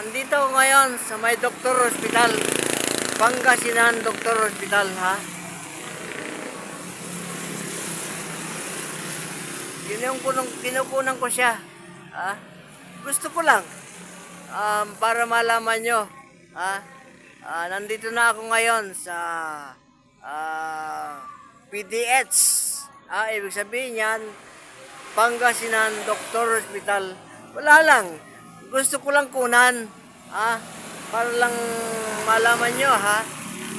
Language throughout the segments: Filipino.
Nandito ako ngayon sa may Doctor Hospital. Pangasinan Doctor Hospital, ha? Yun yung kinukunan ko siya. Ha? Gusto ko lang. Para malaman nyo. Ha? Nandito na ako ngayon sa PDH. Ibig sabihin yan, Pangasinan Doctor Hospital. Wala lang. Gusto ko lang kunan. Para lang malaman nyo, ha,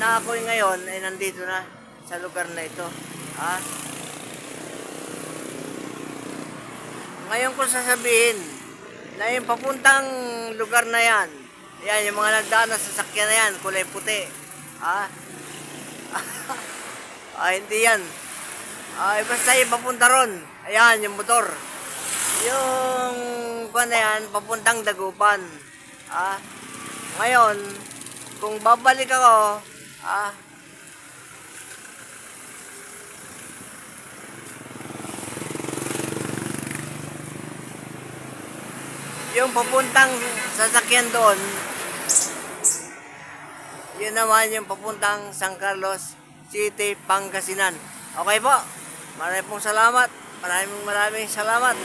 na ako ngayon ay nandito na sa lugar na ito. Ngayon ko sasabihin na yung papuntang lugar na yan, yung mga nagdaan na sasakyan na yan, kulay puti. Hindi yan. Basta yung papunta ron. Ayan, yung motor. Yung na yan, papuntang Dagupan. Ngayon, kung babalik ako, yung papuntang sasakyan doon, yun naman yung papuntang San Carlos City, Pangasinan. Okay po, maraming salamat.